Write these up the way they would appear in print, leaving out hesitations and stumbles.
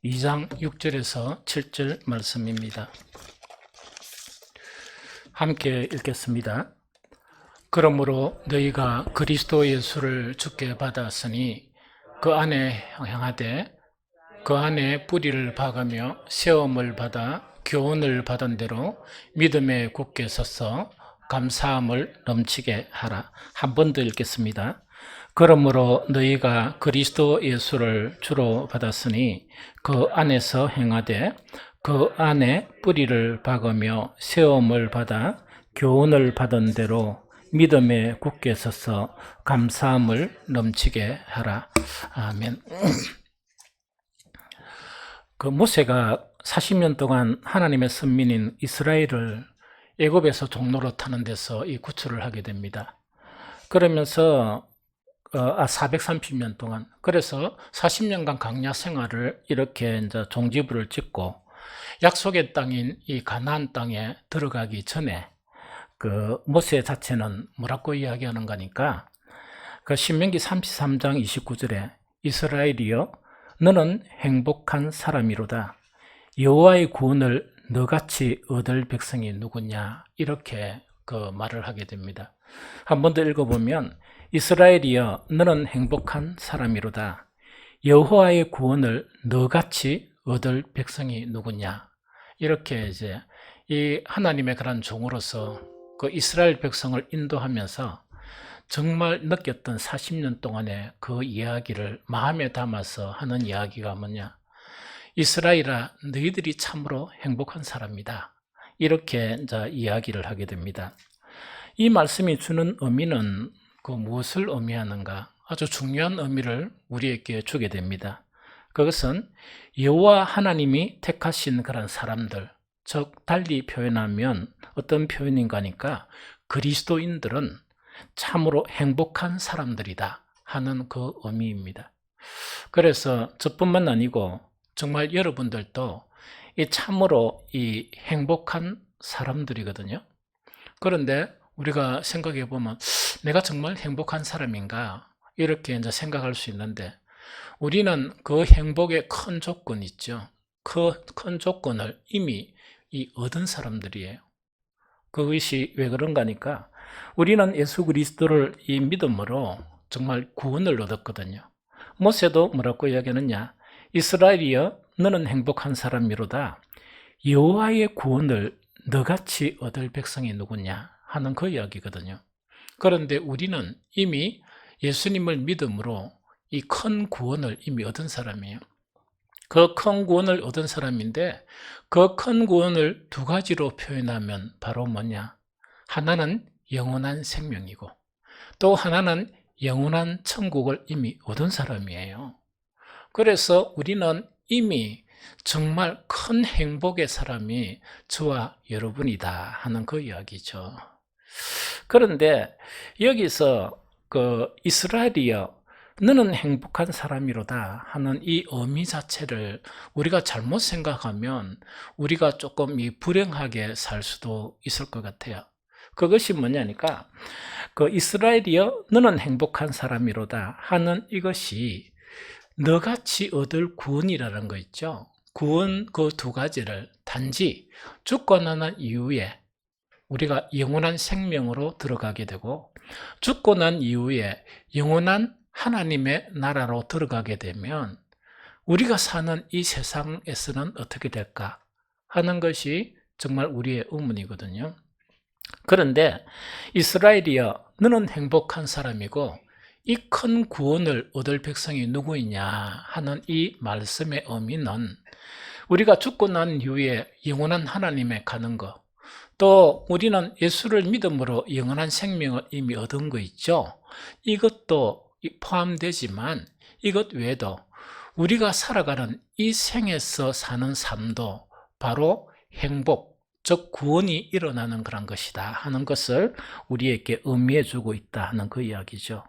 2장 6절에서 7절 말씀입니다. 함께 읽겠습니다. 그러므로 너희가 그리스도 예수를 주께 받았으니 그 안에 향하되 그 안에 뿌리를 박으며 세움을 받아 교훈을 받은 대로 믿음에 굳게 서서 감사함을 넘치게 하라. 한 번 더 읽겠습니다. 그러므로 너희가 그리스도 예수를 주로 받았으니 그 안에서 행하되 그 안에 뿌리를 박으며 세움을 받아 교훈을 받은 대로 믿음에 굳게 서서 감사함을 넘치게 하라. 아멘. 모세가 40년 동안 하나님의 선민인 이스라엘을 애굽에서 종로로 타는 데서 이 구출을 하게 됩니다. 그러면서 430년 동안, 그래서 40년간 광야 생활을 이렇게 이제 종지부를 찍고 약속의 땅인 이 가나안 땅에 들어가기 전에 모세 자체는 뭐라고 이야기하는 거니까 신명기 33장 29절에 이스라엘이여 너는 행복한 사람이로다. 여호와의 구원을 너같이 얻을 백성이 누구냐, 이렇게 말을 하게 됩니다. 한 번 더 읽어보면 이스라엘이여 너는 행복한 사람이로다. 여호와의 구원을 너같이 얻을 백성이 누구냐, 이렇게 이제 이 하나님의 그런 종으로서 이스라엘 백성을 인도하면서 정말 느꼈던 40년 동안의 그 이야기를 마음에 담아서 하는 이야기가 뭐냐, 이스라엘아 너희들이 참으로 행복한 사람이다, 이렇게 이제 이야기를 하게 됩니다. 이 말씀이 주는 의미는 무엇을 의미하는가, 아주 중요한 의미를 우리에게 주게 됩니다. 그것은 여호와 하나님이 택하신 그런 사람들, 즉 달리 표현하면 어떤 표현인가 하니까 그리스도인들은 참으로 행복한 사람들이다 하는 그 의미입니다. 그래서 저뿐만 아니고 정말 여러분들도 참으로 이 행복한 사람들이거든요. 그런데 우리가 생각해 보면 내가 정말 행복한 사람인가, 이렇게 이제 생각할 수 있는데, 우리는 그 행복의 큰 조건이 있죠. 그 큰 조건을 이미 얻은 사람들이에요. 그것이 왜 그런가 하니까 우리는 예수 그리스도를 이 믿음으로 정말 구원을 얻었거든요. 모세도 뭐라고 이야기하느냐, 이스라엘이여 너는 행복한 사람이로다. 여호와의 구원을 너같이 얻을 백성이 누구냐 하는 그 이야기거든요. 그런데 우리는 이미 예수님을 믿음으로 이 큰 구원을 이미 얻은 사람이에요. 그 큰 구원을 얻은 사람인데 그 큰 구원을 두 가지로 표현하면 바로 뭐냐, 하나는 영원한 생명이고 또 하나는 영원한 천국을 이미 얻은 사람이에요. 그래서 우리는 이미 정말 큰 행복의 사람이 저와 여러분이다 하는 그 이야기죠. 그런데 여기서 이스라엘이여 너는 행복한 사람이로다 하는 이 의미 자체를 우리가 잘못 생각하면 우리가 조금 불행하게 살 수도 있을 것 같아요. 그것이 뭐냐니까 이스라엘이여 너는 행복한 사람이로다 하는 이것이 너같이 얻을 구원이라는 거 있죠. 구원 그 두 가지를 단지 죽고 나는 이후에 우리가 영원한 생명으로 들어가게 되고 죽고 난 이후에 영원한 하나님의 나라로 들어가게 되면 우리가 사는 이 세상에서는 어떻게 될까 하는 것이 정말 우리의 의문이거든요. 그런데 이스라엘이여 너는 행복한 사람이고 이 큰 구원을 얻을 백성이 누구이냐 하는 이 말씀의 의미는 우리가 죽고 난 이후에 영원한 하나님에 가는 것, 또 우리는 예수를 믿음으로 영원한 생명을 이미 얻은 거 있죠. 이것도 포함되지만 이것 외에도 우리가 살아가는 이 생에서 사는 삶도 바로 행복, 즉 구원이 일어나는 그런 것이다 하는 것을 우리에게 의미해 주고 있다 하는 그 이야기죠.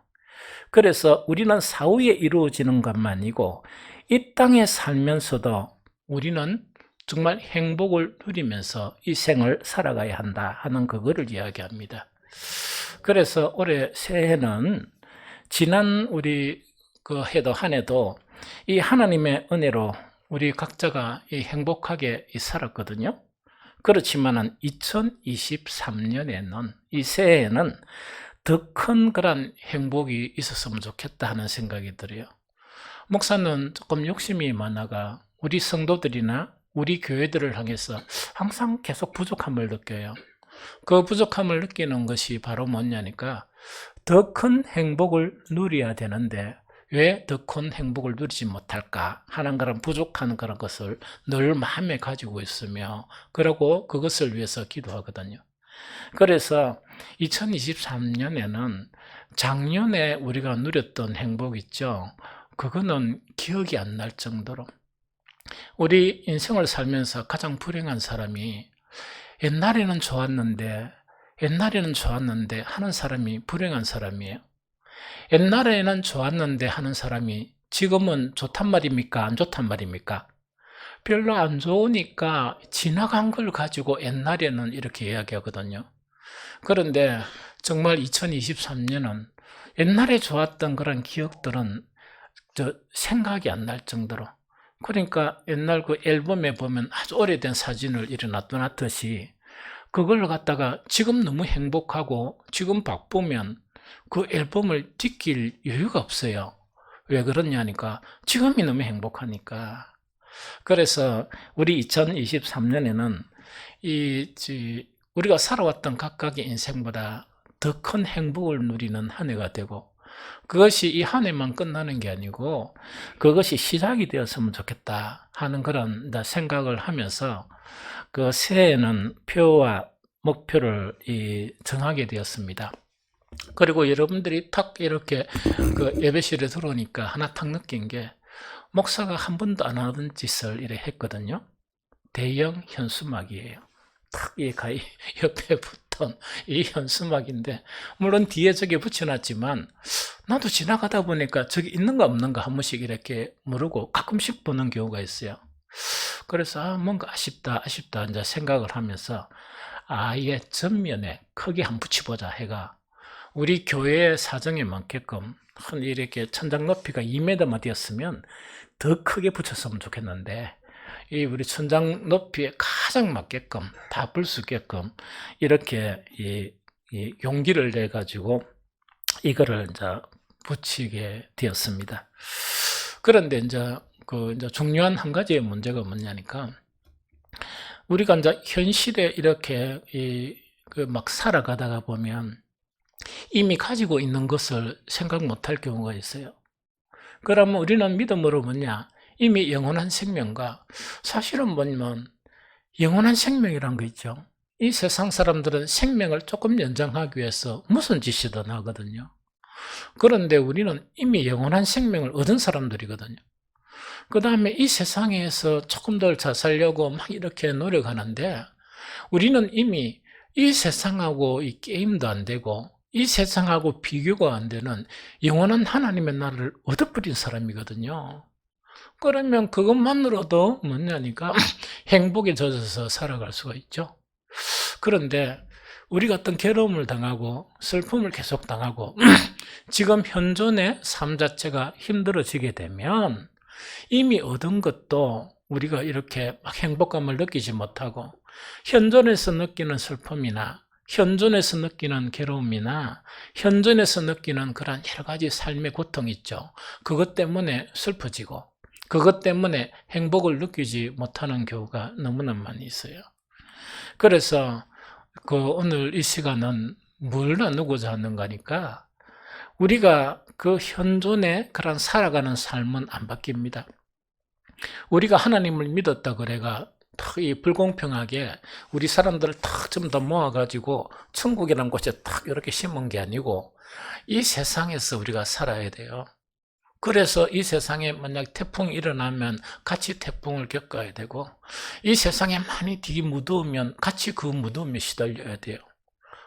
그래서 우리는 사후에 이루어지는 것만 아니고 이 땅에 살면서도 우리는 정말 행복을 누리면서 이 생을 살아가야 한다 하는 그거를 이야기합니다. 그래서 올해 새해는 지난 우리 해도 한 해도 이 하나님의 은혜로 우리 각자가 행복하게 살았거든요. 그렇지만은 2023년에는, 이 새해에는 더 큰 그런 행복이 있었으면 좋겠다 하는 생각이 들어요. 목사는 조금 욕심이 많아가 우리 성도들이나 우리 교회들을 향해서 항상 계속 부족함을 느껴요. 그 부족함을 느끼는 것이 바로 뭐냐니까, 더 큰 행복을 누려야 되는데 왜 더 큰 행복을 누리지 못할까 하는 그런 부족한 그런 것을 늘 마음에 가지고 있으며, 그러고 그것을 위해서 기도하거든요. 그래서 2023년에는 작년에 우리가 누렸던 행복 있죠. 그거는 기억이 안 날 정도로, 우리 인생을 살면서 가장 불행한 사람이 옛날에는 좋았는데 하는 사람이 불행한 사람이에요. 옛날에는 좋았는데 하는 사람이 지금은 좋단 말입니까? 안 좋단 말입니까? 별로 안 좋으니까 지나간 걸 가지고 옛날에는 이렇게 이야기하거든요. 그런데 정말 2023년은 옛날에 좋았던 그런 기억들은 생각이 안 날 정도로, 그러니까 옛날 그 앨범에 보면 아주 오래된 사진을 이렇게 놔두놨듯이 그걸 갖다가 지금 너무 행복하고 지금 바쁘면 그 앨범을 찢길 여유가 없어요. 왜 그러냐니까 지금이 너무 행복하니까. 그래서 우리 2023년에는 우리가 살아왔던 각각의 인생보다 더 큰 행복을 누리는 한 해가 되고, 그것이 이 한 해만 끝나는 게 아니고 그것이 시작이 되었으면 좋겠다 하는 그런 생각을 하면서 그 새해에는 표와 목표를 정하게 되었습니다. 그리고 여러분들이 탁 이렇게 그 예배실에 들어오니까 하나 탁 느낀 게, 목사가 한 번도 안 하던 짓을 이렇게 했거든요. 대형 현수막이에요. 탁 이 가위 옆에 붙은 이 현수막인데, 물론 뒤에 저게 붙여놨지만 나도 지나가다 보니까 저기 있는가 없는가 한 번씩 이렇게 모르고 가끔씩 보는 경우가 있어요. 그래서 뭔가 아쉽다 이제 생각을 하면서 아예 전면에 크게 한번 붙여보자 해가, 우리 교회 사정에 맞게끔 한 이렇게 천장 높이가 2m만 되었으면 더 크게 붙였으면 좋겠는데, 이 우리 천장 높이에 가장 맞게끔 다 볼 수 있게끔 이렇게 이 용기를 내 가지고 이거를 이제 붙이게 되었습니다. 그런데 이제 이제 중요한 한 가지의 문제가 뭐냐니까, 우리가 이제 현실에 이렇게 막 살아가다가 보면 이미 가지고 있는 것을 생각 못할 경우가 있어요. 그러면 우리는 믿음으로 뭐냐? 이미 영원한 생명과, 사실은 뭐냐면 영원한 생명이란 거 있죠. 이 세상 사람들은 생명을 조금 연장하기 위해서 무슨 짓이든 하거든요. 그런데 우리는 이미 영원한 생명을 얻은 사람들이거든요. 그 다음에 이 세상에서 조금 더 잘 살려고 막 이렇게 노력하는데, 우리는 이미 이 세상하고 이 게임도 안 되고 이 세상하고 비교가 안 되는 영원한 하나님의 나라를 얻어버린 사람이거든요. 그러면 그것만으로도 뭐냐니까 행복에 젖어서 살아갈 수가 있죠. 그런데 우리가 어떤 괴로움을 당하고 슬픔을 계속 당하고 지금 현존의 삶 자체가 힘들어지게 되면 이미 얻은 것도 우리가 이렇게 막 행복감을 느끼지 못하고, 현존에서 느끼는 슬픔이나 현존에서 느끼는 괴로움이나 현존에서 느끼는 그런 여러 가지 삶의 고통 있죠. 그것 때문에 슬퍼지고 그것 때문에 행복을 느끼지 못하는 경우가 너무나 많이 있어요. 그래서 오늘 이 시간은 뭘 나누고자 하는가 하니까, 우리가 그 현존의 그런 살아가는 삶은 안 바뀝니다. 우리가 하나님을 믿었다 그래가 이 불공평하게 우리 사람들을 탁 좀 더 모아가지고 천국이라는 곳에 탁 이렇게 심은 게 아니고, 이 세상에서 우리가 살아야 돼요. 그래서 이 세상에 만약 태풍이 일어나면 같이 태풍을 겪어야 되고, 이 세상에 많이 되게 무더우면 같이 그 무더움에 시달려야 돼요.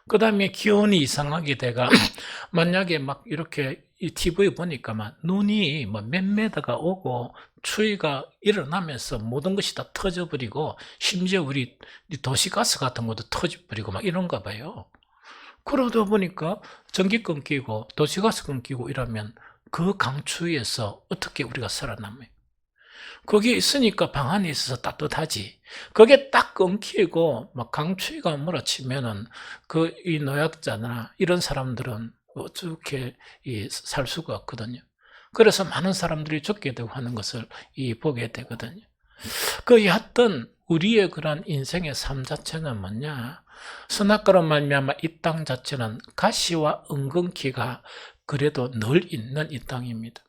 그 다음에 기온이 이상하게 돼가 만약에 막 이렇게 이 TV 보니까 막 눈이 뭐 몇 메다가 오고 추위가 일어나면서 모든 것이 다 터져버리고, 심지어 우리 도시가스 같은 것도 터져버리고 막 이런가 봐요. 그러다 보니까 전기 끊기고 도시가스 끊기고 이러면 그 강추위에서 어떻게 우리가 살아남아요? 거기에 있으니까 방 안에 있어서 따뜻하지. 그게 딱 끊기고 막 강추위가 몰아치면은 이 노약자나 이런 사람들은 어떻게 살 수가 없거든요. 그래서 많은 사람들이 죽게 되고 하는 것을 보게 되거든요. 여하튼 우리의 그런 인생의 삶 자체는 뭐냐? 선악과로 말미암아 이 땅 자체는 가시와 은근키가 그래도 늘 있는 이 땅입니다.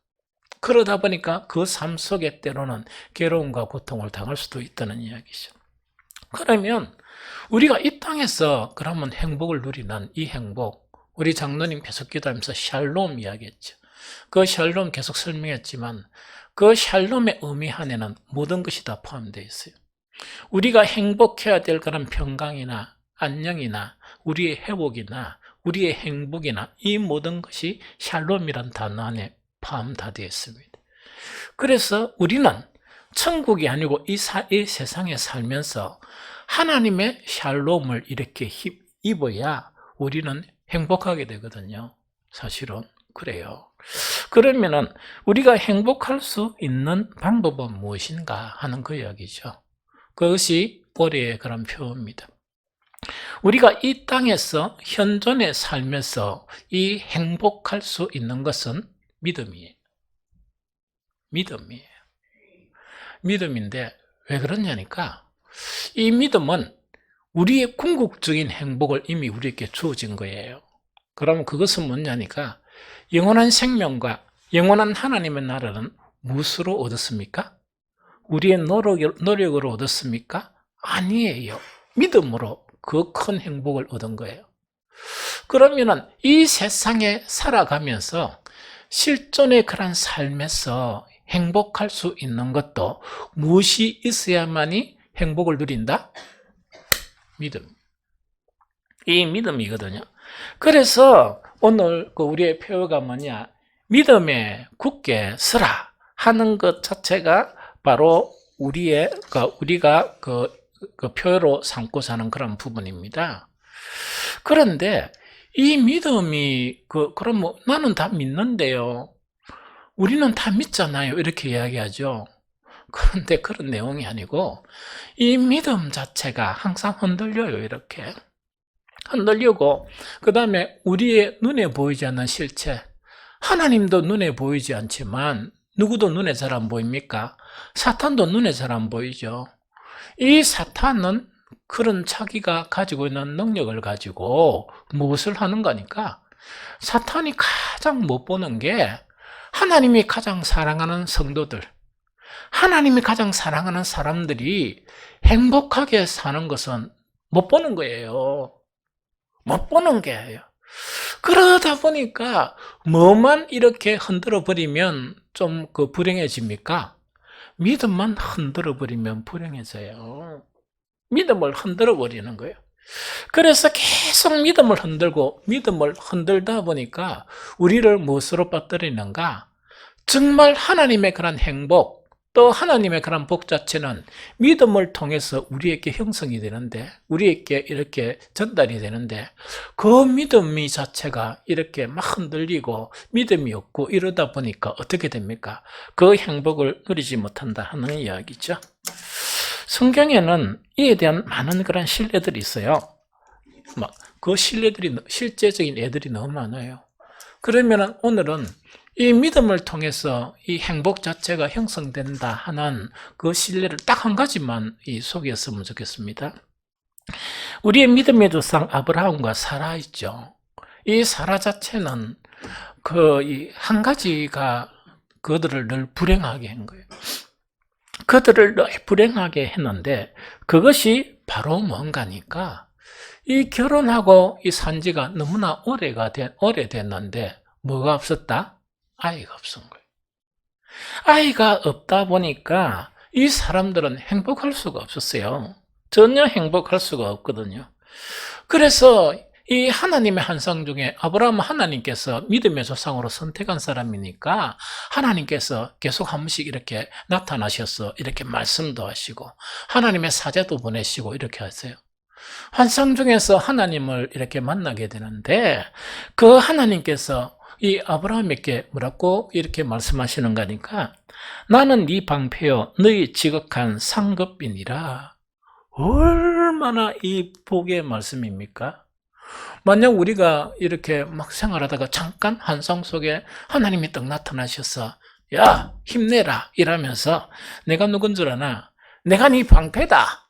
그러다 보니까 그 삶 속에 때로는 괴로움과 고통을 당할 수도 있다는 이야기죠. 그러면 우리가 이 땅에서 그러면 행복을 누리는 이 행복, 우리 장로님 계속 기도하면서 샬롬 이야기했죠. 그 샬롬 계속 설명했지만 그 샬롬의 의미 안에는 모든 것이 다 포함되어 있어요. 우리가 행복해야 될 그런 평강이나 안녕이나 우리의 회복이나 우리의 행복이나 이 모든 것이 샬롬이란 단어 안에 포함 다 되어 있습니다. 그래서 우리는 천국이 아니고 이 세상에 살면서 하나님의 샬롬을 이렇게 입어야 우리는 행복하게 되거든요. 사실은 그래요. 그러면은 우리가 행복할 수 있는 방법은 무엇인가 하는 그 이야기죠. 그것이 올해의 그런 표입니다. 우리가 이 땅에서 현존에 살면서 이 행복할 수 있는 것은 믿음이에요. 믿음인데 왜 그러냐니까 이 믿음은 우리의 궁극적인 행복을 이미 우리에게 주어진 거예요. 그러면 그것은 뭐냐니까 영원한 생명과 영원한 하나님의 나라는 무엇으로 얻었습니까? 우리의 노력으로 얻었습니까? 아니에요. 믿음으로 그 큰 행복을 얻은 거예요. 그러면은 이 세상에 살아가면서 실존의 그런 삶에서 행복할 수 있는 것도 무엇이 있어야만이 행복을 누린다? 믿음. 이 믿음이거든요. 그래서 오늘 우리의 표어가 뭐냐? 믿음에 굳게 서라 하는 것 자체가 바로 우리가 그 표어로 삼고 사는 그런 부분입니다. 그런데 이 믿음이 그럼 뭐 나는 다 믿는데요. 우리는 다 믿잖아요. 이렇게 이야기하죠. 그런데 그런 내용이 아니고 이 믿음 자체가 항상 흔들려요. 이렇게 흔들리고 그 다음에 우리의 눈에 보이지 않는 실체, 하나님도 눈에 보이지 않지만 누구도 눈에 잘 안 보입니까? 사탄도 눈에 잘 안 보이죠. 이 사탄은 그런 자기가 가지고 있는 능력을 가지고 무엇을 하는 거니까 사탄이 가장 못 보는 게 하나님이 가장 사랑하는 성도들, 하나님이 가장 사랑하는 사람들이 행복하게 사는 것은 못 보는 거예요. 못 보는 게예요. 그러다 보니까 뭐만 이렇게 흔들어 버리면 좀 불행해집니까? 믿음만 흔들어 버리면 불행해져요. 믿음을 흔들어 버리는 거예요. 그래서 계속 믿음을 흔들다 보니까 우리를 무엇으로 빠뜨리는가? 정말 하나님의 그런 행복, 또 하나님의 그런 복 자체는 믿음을 통해서 우리에게 형성이 되는데, 우리에게 이렇게 전달이 되는데, 그 믿음이 자체가 이렇게 막 흔들리고 믿음이 없고 이러다 보니까 어떻게 됩니까? 그 행복을 누리지 못한다 하는 이야기죠. 성경에는 이에 대한 많은 그런 신뢰들이 있어요. 그 실제적인 애들이 너무 많아요. 그러면 오늘은 이 믿음을 통해서 이 행복 자체가 형성된다 하는 그 신뢰를 딱 한 가지만 소개했으면 좋겠습니다. 우리의 믿음의 조상 아브라함과 사라 있죠. 이 사라 자체는 한 가지가 그들을 늘 불행하게 한 거예요. 그들을 늘 불행하게 했는데 그것이 바로 뭔가니까 이 결혼하고 이 산지가 너무나 오래됐는데 뭐가 없었다? 아이가 없은 거예요. 아이가 없다 보니까 이 사람들은 행복할 수가 없었어요. 전혀 행복할 수가 없거든요. 그래서 이 하나님의 한상 중에 아브라함은 하나님께서 믿음의 조상으로 선택한 사람이니까 하나님께서 계속 한 번씩 이렇게 나타나셔서 이렇게 말씀도 하시고 하나님의 사제도 보내시고 이렇게 하세요. 환상 중에서 하나님을 이렇게 만나게 되는데 그 하나님께서 이 아브라함에게 뭐라고 이렇게 말씀하시는 거니까 나는 네 방패요 너희 지극한 상급이니라. 얼마나 이 복의 말씀입니까? 만약 우리가 이렇게 막 생활하다가 잠깐 환상 속에 하나님이 딱 나타나셔서 야 힘내라 이러면서 내가 누군 줄 아나? 내가 네 방패다.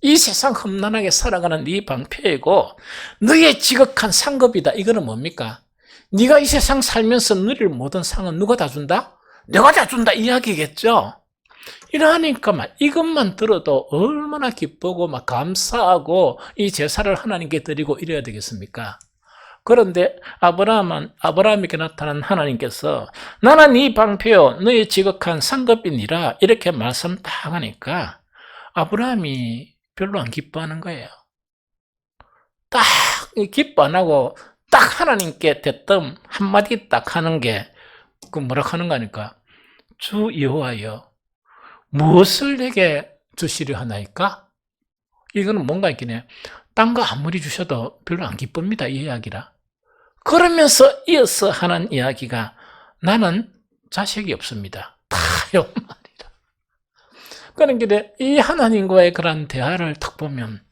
이 세상 험난하게 살아가는 네 방패이고 너의 지극한 상급이다. 이거는 뭡니까? 네가 이 세상 살면서 누릴 모든 상은 누가 다 준다? 내가 다 준다 이야기겠죠. 이러니까 막 이것만 들어도 얼마나 기쁘고 막 감사하고 이 제사를 하나님께 드리고 이래야 되겠습니까? 그런데 아브라함에게 나타난 하나님께서 나는 네 방패요 너의 지극한 상급이니라 이렇게 말씀 딱 하니까 아브라함이 별로 안 기뻐하는 거예요. 딱 기뻐 안 하고 딱 하나님께 대뜸 한마디 딱 하는 게 그 뭐라 하는 거니까 주 여호와여 무엇을 내게 주시려 하나이까? 이거는 뭔가 있긴 딴 거 아무리 주셔도 별로 안 기쁩니다. 이 이야기라. 그러면서 이어서 하는 이야기가 나는 자식이 없습니다. 다요 말이라. 그러니까 이 하나님과의 그런 대화를 딱 보면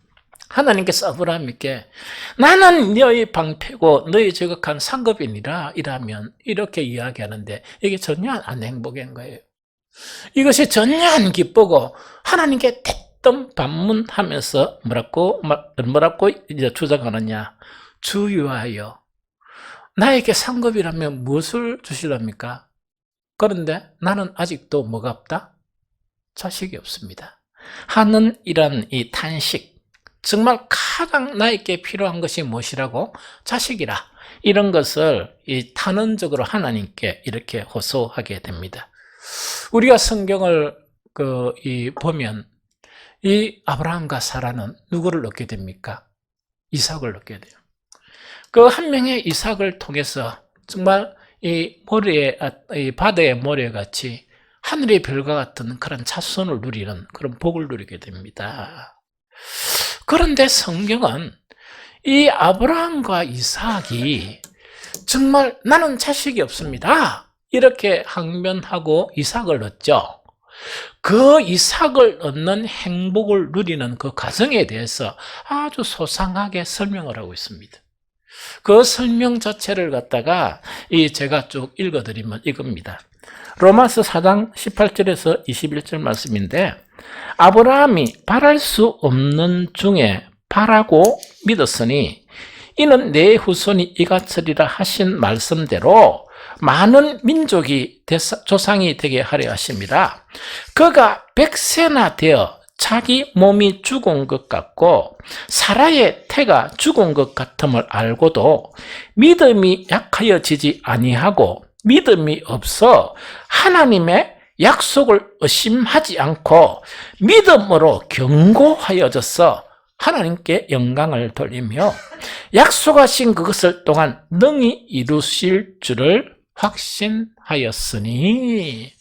하나님께서 아브라함에게 나는 너의 방패고 너의 지극한 상급이니라 이라면 이렇게 이야기하는데 이게 전혀 안 행복한 거예요. 이것이 전혀 안 기쁘고 하나님께 대뜸 반문하면서 뭐라고 이제 주장하느냐? 주유하여 나에게 상급이라면 무엇을 주시랍니까? 그런데 나는 아직도 뭐가 없다? 자식이 없습니다. 하는 이런 이 탄식, 정말 가장 나에게 필요한 것이 무엇이라고? 자식이라. 이런 것을 이 탄원적으로 하나님께 이렇게 호소하게 됩니다. 우리가 성경을 보면 이 아브라함과 사라는 누구를 얻게 됩니까? 이삭을 얻게 돼요. 그 한 명의 이삭을 통해서 정말 이 바다의 모래같이 하늘의 별과 같은 그런 자손을 누리는 그런 복을 누리게 됩니다. 그런데 성경은 이 아브라함과 이삭이 정말 나는 자식이 없습니다. 이렇게 항변하고 이삭을 얻죠. 그 이삭을 얻는 행복을 누리는 그 과정에 대해서 아주 소상하게 설명을 하고 있습니다. 그 설명 자체를 갖다가 제가 쭉 읽어드리면 이겁니다. 로마서 4장 18절에서 21절 말씀인데 아브라함이 바랄 수 없는 중에 바라고 믿었으니 이는 내 후손이 이같으리라 하신 말씀대로 많은 민족이 조상이 되게 하려 하십니다. 그가 100세나 되어 자기 몸이 죽은 것 같고 사라의 태가 죽은 것 같음을 알고도 믿음이 약하여지지 아니하고 믿음이 없어 하나님의 약속을 의심하지 않고 믿음으로 견고하여져서 하나님께 영광을 돌리며 약속하신 그것을 또한 능히 이루실 줄을 확신하였으니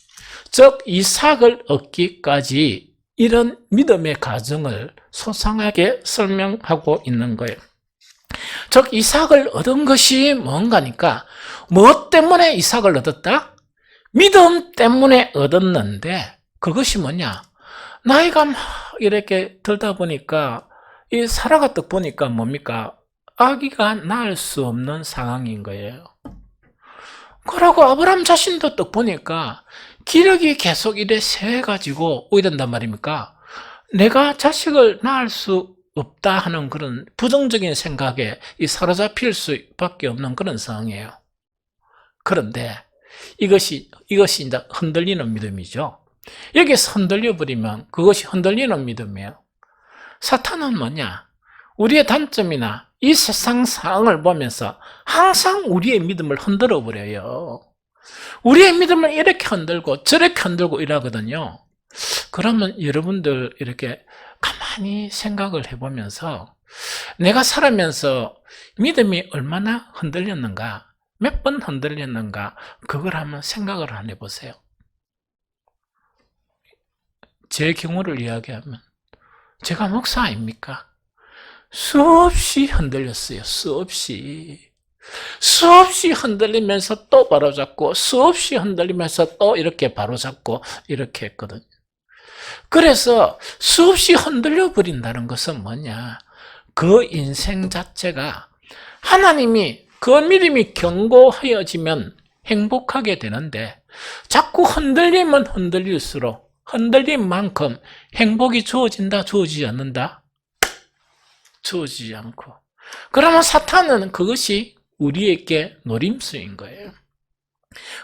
즉 이삭을 얻기까지 이런 믿음의 과정을 소상하게 설명하고 있는 거예요. 즉 이삭을 얻은 것이 뭔가니까 무엇 때문에 이삭을 얻었다? 믿음 때문에 얻었는데 그것이 뭐냐? 나이가 막 이렇게 들다 보니까 이 사라가 딱 보니까 뭡니까? 아기가 낳을 수 없는 상황인 거예요. 그러고 아브라함 자신도 딱 보니까 기력이 계속 이래 세가지고 오게 된단 말입니까? 내가 자식을 낳을 수 없다 하는 그런 부정적인 생각에 사로잡힐 수밖에 없는 그런 상황이에요. 그런데 이것이 이제 흔들리는 믿음이죠. 여기서 흔들려버리면 그것이 흔들리는 믿음이에요. 사탄은 뭐냐? 우리의 단점이나 이 세상 상황을 보면서 항상 우리의 믿음을 흔들어 버려요. 우리의 믿음을 이렇게 흔들고 저렇게 흔들고 이러거든요. 그러면 여러분들 이렇게 가만히 생각을 해보면서 내가 살아면서 믿음이 얼마나 흔들렸는가, 몇 번 흔들렸는가, 그걸 한번 생각을 안 해보세요. 제 경우를 이야기하면 제가 목사 아닙니까? 수없이 흔들렸어요. 수없이. 수없이 흔들리면서 또 바로잡고 수없이 흔들리면서 또 이렇게 바로잡고 이렇게 했거든요. 그래서 수없이 흔들려 버린다는 것은 뭐냐? 그 인생 자체가 하나님이 그 믿음이 견고하여지면 행복하게 되는데 자꾸 흔들리면 흔들릴수록 흔들린 만큼 행복이 주어진다, 주어지지 않는다? 주어지지 않고. 그러면 사탄은 그것이 우리에게 노림수인 거예요.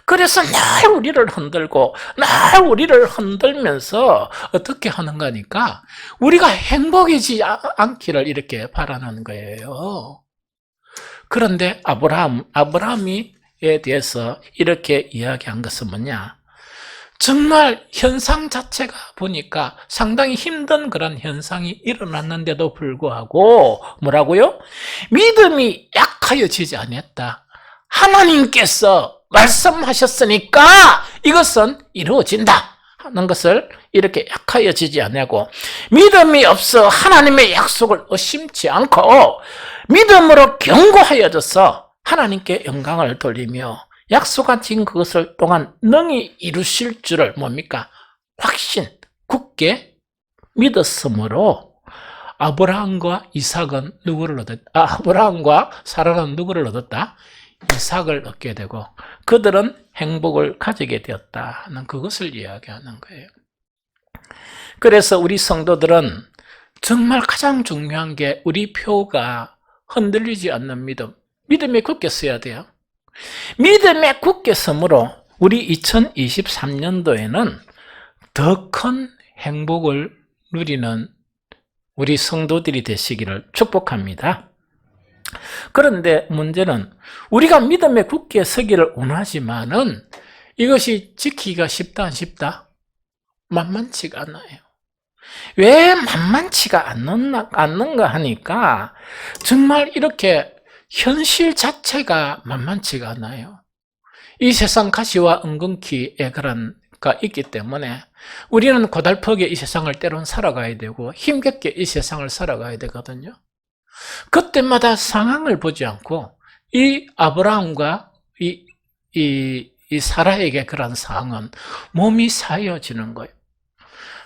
그래서 늘 우리를 흔들고 늘 우리를 흔들면서 어떻게 하는가 하니까 우리가 행복해지지 않기를 이렇게 바라는 거예요. 그런데 아브라함에 대해서 이렇게 이야기한 것은 뭐냐? 정말 현상 자체가 보니까 상당히 힘든 그런 현상이 일어났는데도 불구하고 뭐라고요? 믿음이 약하여지지 않았다. 하나님께서 말씀하셨으니까 이것은 이루어진다 하는 것을 이렇게 약하여지지 않고 믿음이 없어 하나님의 약속을 의심치 않고 믿음으로 견고하여져서 하나님께 영광을 돌리며 약속하신 그것을 또한 능히 이루실 줄을 뭡니까? 확신, 굳게 믿었으므로 아브라함과 이삭은 누구를 얻었다? 아브라함과 사라는 누구를 얻었다? 이삭을 얻게 되고 그들은 행복을 가지게 되었다는 그것을 이야기하는 거예요. 그래서 우리 성도들은 정말 가장 중요한 게 우리 표가 흔들리지 않는 믿음, 믿음에 굳게 서야 돼요. 믿음에 굳게 서므로 우리 2023년도에는 더 큰 행복을 누리는 우리 성도들이 되시기를 축복합니다. 그런데 문제는 우리가 믿음에 굳게 서기를 원하지만은 이것이 지키기가 쉽다 안 쉽다? 만만치가 않아요. 왜 만만치가 않는가 하니까 정말 이렇게 현실 자체가 만만치가 않아요. 이 세상 가시와 은근키의 그런 가 있기 때문에 우리는 고달프게 이 세상을 때론 살아가야 되고 힘겹게 이 세상을 살아가야 되거든요. 그때마다 상황을 보지 않고 이 아브라함과 이 사라에게 그런 상황은 몸이 사여지는 거예요.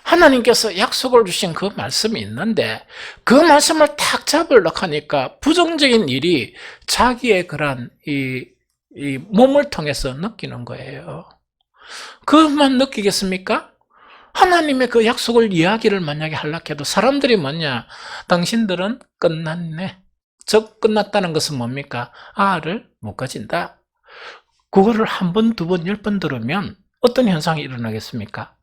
하나님께서 약속을 주신 그 말씀이 있는데 그 말씀을 탁 잡으려고 하니까 부정적인 일이 자기의 그런 이 몸을 통해서 느끼는 거예요. 그것만 느끼겠습니까? 하나님의 그 약속을 이야기를 만약에 하려고 해도 사람들이 뭐냐? 당신들은 끝났네. 즉 끝났다는 것은 뭡니까? 아를 못 가진다. 그거를 한 번, 두 번, 10번 들으면 어떤 현상이 일어나겠습니까?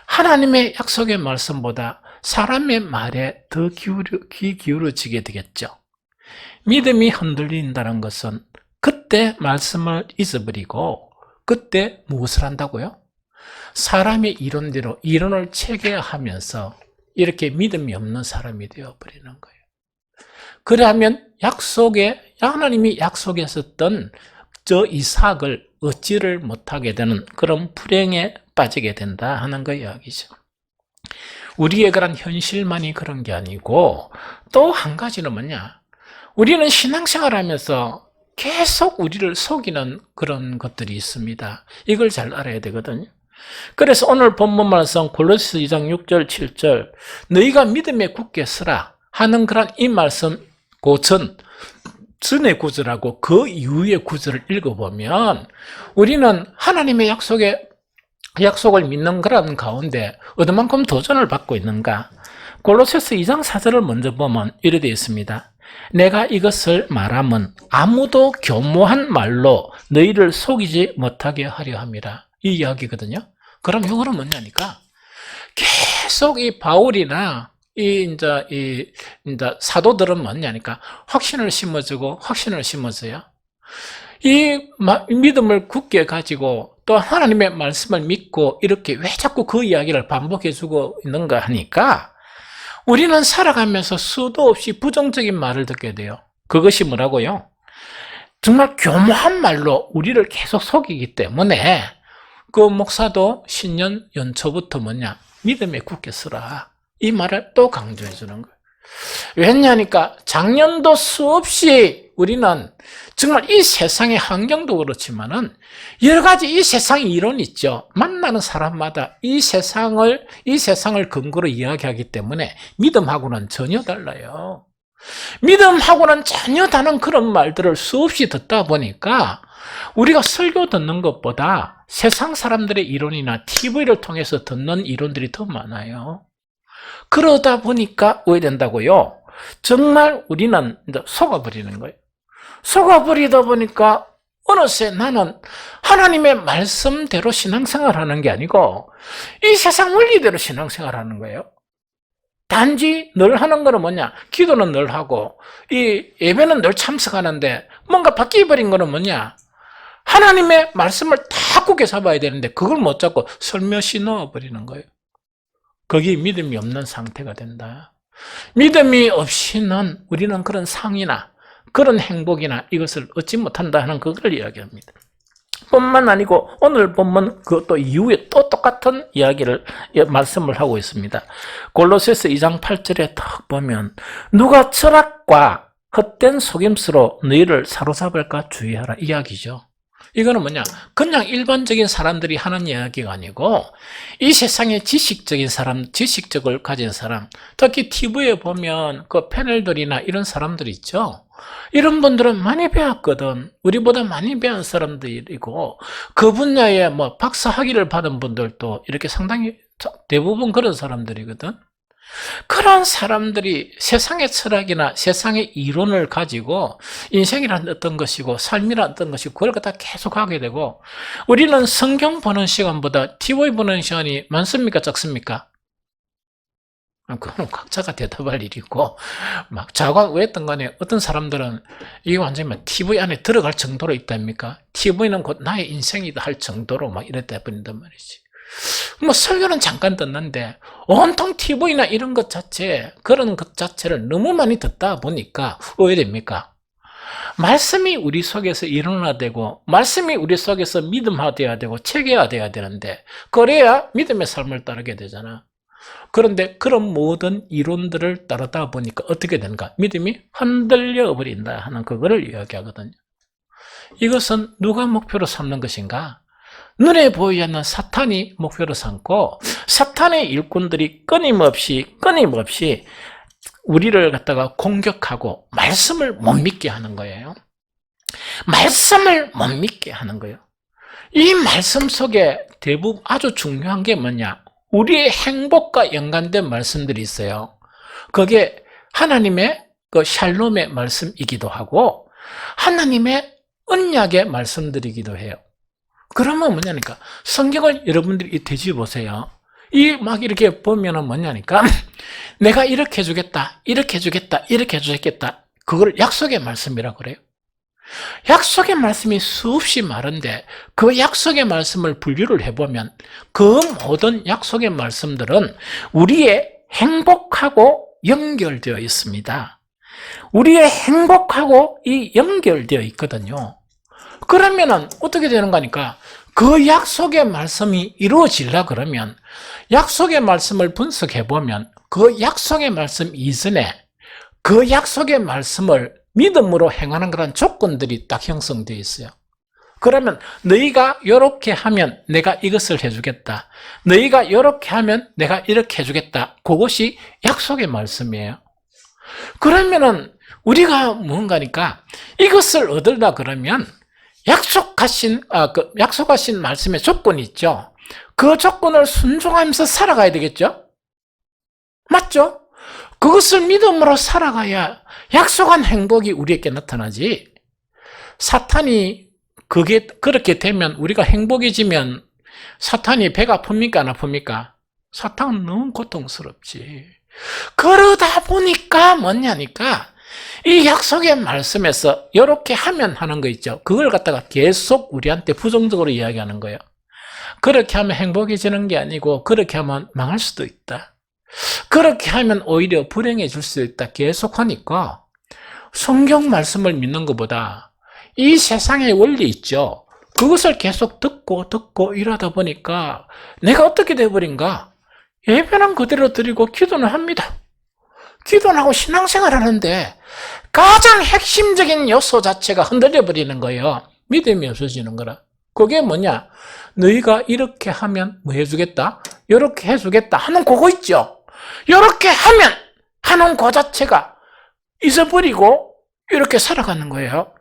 하나님의 약속의 말씀보다 사람의 말에 더 귀 기울어지게 되겠죠. 믿음이 흔들린다는 것은 그때 말씀을 잊어버리고 그때 무엇을 한다고요? 사람의 이론대로 이론을 체계하면서 이렇게 믿음이 없는 사람이 되어버리는 거예요. 그러면 하나님이 약속했었던 저 이삭을 얻지를 못하게 되는 그런 불행에 빠지게 된다 하는 거 이야기죠. 우리의 그런 현실만이 그런 게 아니고 또 한 가지는 뭐냐? 우리는 신앙생활 하면서 계속 우리를 속이는 그런 것들이 있습니다. 이걸 잘 알아야 되거든요. 그래서 오늘 본문 말씀 골로새 2장 6절 7절 너희가 믿음에 굳게 서라 하는 그런 이 말씀 전의 구절하고 그 이후의 구절을 읽어보면 우리는 하나님의 약속을 믿는 그런 가운데 어디만큼 도전을 받고 있는가? 골로새서 2장 4절을 먼저 보면 이렇게 되어 있습니다. 내가 이것을 말하면 아무도 교모한 말로 너희를 속이지 못하게 하려 함이라. 이 이야기거든요. 그럼 이거는 뭐냐니까 계속 이 바울이나 이제 사도들은 뭐냐니까 확신을 심어주고 확신을 심어줘요. 이 믿음을 굳게 가지고 또 하나님의 말씀을 믿고 이렇게 왜 자꾸 그 이야기를 반복해주고 있는가 하니까 우리는 살아가면서 수도 없이 부정적인 말을 듣게 돼요. 그것이 뭐라고요? 정말 교묘한 말로 우리를 계속 속이기 때문에 그 목사도 신년 연초부터 뭐냐? 믿음에 굳게 서라. 이 말을 또 강조해 주는 거예요. 왜냐니까 작년도 수없이 우리는 정말 이 세상의 환경도 그렇지만은 여러 가지 이 세상의 이론이 있죠. 만나는 사람마다 이 세상을 근거로 이야기하기 때문에 믿음하고는 전혀 달라요. 믿음하고는 전혀 다른 그런 말들을 수없이 듣다 보니까 우리가 설교 듣는 것보다 세상 사람들의 이론이나 TV를 통해서 듣는 이론들이 더 많아요. 그러다 보니까 왜 된다고요? 정말 우리는 속아버리는 거예요. 속아버리다 보니까 어느새 나는 하나님의 말씀대로 신앙생활하는 게 아니고 이 세상 원리대로 신앙생활하는 거예요. 단지 늘 하는 거는 뭐냐? 기도는 늘 하고 이 예배는 늘 참석하는데 뭔가 바뀌어버린 거는 뭐냐? 하나님의 말씀을 다 굳게 잡아야 되는데 그걸 못 잡고 설며시 넣어버리는 거예요. 거기에 믿음이 없는 상태가 된다. 믿음이 없이는 우리는 그런 상이나 그런 행복이나 이것을 얻지 못한다 하는 그걸 이야기합니다. 뿐만 아니고 오늘 본문 그것도 이후에 또 똑같은 이야기를 말씀을 하고 있습니다. 골로새서 2장 8절에 딱 보면 누가 철학과 헛된 속임수로 너희를 사로잡을까 주의하라 이야기죠. 이거는 뭐냐? 그냥 일반적인 사람들이 하는 이야기가 아니고 이 세상의 지식적인 사람, 지식적을 가진 사람, 특히 TV에 보면 그 패널들이나 이런 사람들 있죠. 이런 분들은 많이 배웠거든. 우리보다 많이 배운 사람들이고 그 분야에 뭐 박사 학위를 받은 분들도 이렇게 상당히 대부분 그런 사람들이거든. 그런 사람들이 세상의 철학이나 세상의 이론을 가지고 인생이란 어떤 것이고 삶이란 어떤 것이고 그걸 갖다 계속 하게 되고 우리는 성경 보는 시간보다 TV 보는 시간이 많습니까? 적습니까? 그건 각자가 대답할 일이고 막 자가 왜 했던 간에 어떤 사람들은 이게 완전히 TV 안에 들어갈 정도로 있답니까? TV는 곧 나의 인생이다 할 정도로 막 이랬다 버린단 말이지. 뭐 설교는 잠깐 듣는데 온통 TV나 이런 것 자체 그런 것 자체를 너무 많이 듣다 보니까 왜 됩니까? 말씀이 우리 속에서 일어나되고 말씀이 우리 속에서 믿음화돼야 되고 체계화돼야 되는데 그래야 믿음의 삶을 따르게 되잖아. 그런데 그런 모든 이론들을 따르다 보니까 어떻게 되는가? 믿음이 흔들려 버린다 하는 그거를 이야기하거든요. 이것은 누가 목표로 삼는 것인가? 눈에 보이지 않는 사탄이 목표로 삼고 사탄의 일꾼들이 끊임없이 우리를 갖다가 공격하고 말씀을 못 믿게 하는 거예요. 말씀을 못 믿게 하는 거예요. 이 말씀 속에 대부분 아주 중요한 게 뭐냐? 우리의 행복과 연관된 말씀들이 있어요. 그게 하나님의 그 샬롬의 말씀이기도 하고 하나님의 언약의 말씀들이기도 해요. 그러면 뭐냐니까 성경을 여러분들이 뒤집어보세요. 이 막 이렇게 보면은 뭐냐니까 내가 이렇게 해주겠다, 이렇게 해주겠다, 이렇게 해주겠다. 그걸 약속의 말씀이라고 그래요. 약속의 말씀이 수없이 많은데 그 약속의 말씀을 분류를 해보면 그 모든 약속의 말씀들은 우리의 행복하고 연결되어 있습니다. 우리의 행복하고 이 연결되어 있거든요. 그러면은 어떻게 되는 거니까 그 약속의 말씀이 이루어지려 그러면 약속의 말씀을 분석해 보면 그 약속의 말씀 이전에 그 약속의 말씀을 믿음으로 행하는 그런 조건들이 딱 형성되어 있어요. 그러면 너희가 이렇게 하면 내가 이것을 해주겠다. 너희가 이렇게 하면 내가 이렇게 해주겠다. 그것이 약속의 말씀이에요. 그러면은 우리가 뭔가니까 이것을 얻으려 그러면 약속하신 말씀의 조건이 있죠. 그 조건을 순종하면서 살아가야 되겠죠? 맞죠? 그것을 믿음으로 살아가야 약속한 행복이 우리에게 나타나지. 사탄이 그렇게 되면 우리가 행복해지면 사탄이 배가 아픕니까? 안 아픕니까? 사탄은 너무 고통스럽지. 그러다 보니까 뭐냐니까 이 약속의 말씀에서 이렇게 하면 하는 거 있죠. 그걸 갖다가 계속 우리한테 부정적으로 이야기하는 거예요. 그렇게 하면 행복해지는 게 아니고 그렇게 하면 망할 수도 있다. 그렇게 하면 오히려 불행해질 수 있다. 계속 하니까 성경 말씀을 믿는 것보다 이 세상의 원리 있죠. 그것을 계속 듣고 이러다 보니까 내가 어떻게 돼버린가? 예배는 그대로 드리고 기도는 합니다. 기도는 하고 신앙생활 하는데 가장 핵심적인 요소 자체가 흔들려 버리는 거예요. 믿음이 없어지는 거라. 그게 뭐냐? 너희가 이렇게 하면 뭐 해주겠다? 이렇게 해주겠다 하는 그거 있죠? 이렇게 하면 하는 그 자체가 잊어버리고 이렇게 살아가는 거예요.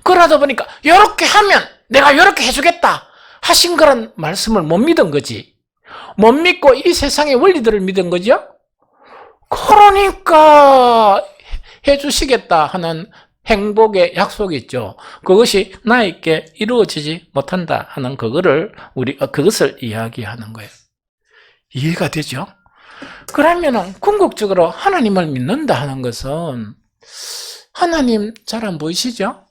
그러다 보니까 이렇게 하면 내가 이렇게 해주겠다 하신 그런 말씀을 못 믿은 거지. 못 믿고 이 세상의 원리들을 믿은 거죠. 그러니까 해주시겠다 하는 행복의 약속이 있죠. 그것이 나에게 이루어지지 못한다 하는 그것을 이야기하는 거예요. 이해가 되죠? 그러면은 궁극적으로 하나님을 믿는다 하는 것은 하나님 잘 안 보이시죠?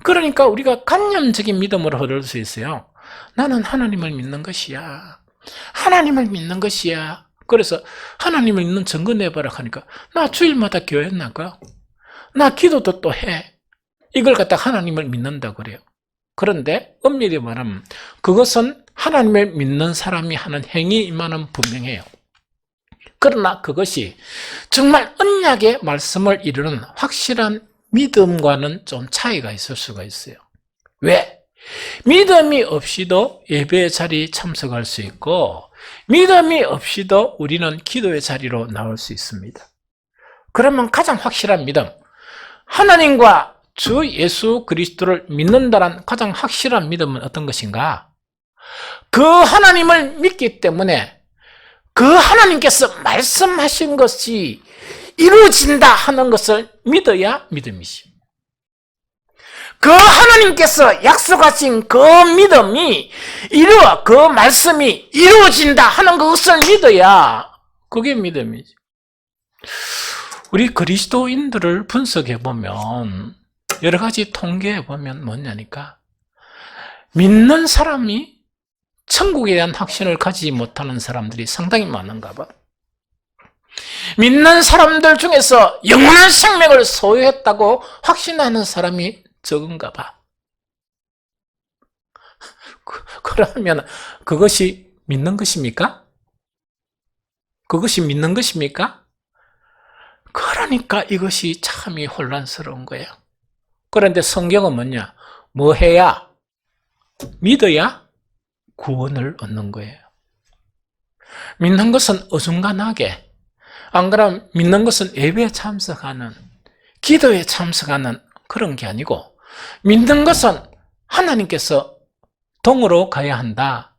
그러니까 우리가 관념적인 믿음으로 흐를 수 있어요. 나는 하나님을 믿는 것이야. 하나님을 믿는 것이야. 그래서 하나님을 믿는 증거 내봐라 하니까 나 주일마다 교회 나가. 나 기도도 또 해. 이걸 갖다 하나님을 믿는다 그래요. 그런데 엄밀히 말하면 그것은 하나님을 믿는 사람이 하는 행위이만은 분명해요. 그러나 그것이 정말 언약의 말씀을 이루는 확실한 믿음과는 좀 차이가 있을 수가 있어요. 왜? 믿음이 없이도 예배의 자리에 참석할 수 있고 믿음이 없이도 우리는 기도의 자리로 나올 수 있습니다. 그러면 가장 확실한 믿음, 하나님과 주 예수 그리스도를 믿는다는 가장 확실한 믿음은 어떤 것인가? 그 하나님을 믿기 때문에 그 하나님께서 말씀하신 것이 이루어진다 하는 것을 믿어야 믿음이지. 그 하나님께서 약속하신 그 믿음이 그 말씀이 이루어진다 하는 것을 믿어야 그게 믿음이지. 우리 그리스도인들을 분석해 보면 여러 가지 통계해 보면 뭐냐니까 믿는 사람이 천국에 대한 확신을 가지지 못하는 사람들이 상당히 많은가 봐. 믿는 사람들 중에서 영원한 생명을 소유했다고 확신하는 사람이 적은가 봐. 그러면 그것이 믿는 것입니까? 그것이 믿는 것입니까? 그러니까 이것이 참이 혼란스러운 거예요. 그런데 성경은 뭐냐? 뭐 해야? 믿어야 구원을 얻는 거예요. 믿는 것은 어중간하게, 안 그러면 믿는 것은 예배에 참석하는, 기도에 참석하는 그런 게 아니고 믿는 것은 하나님께서 동으로 가야 한다.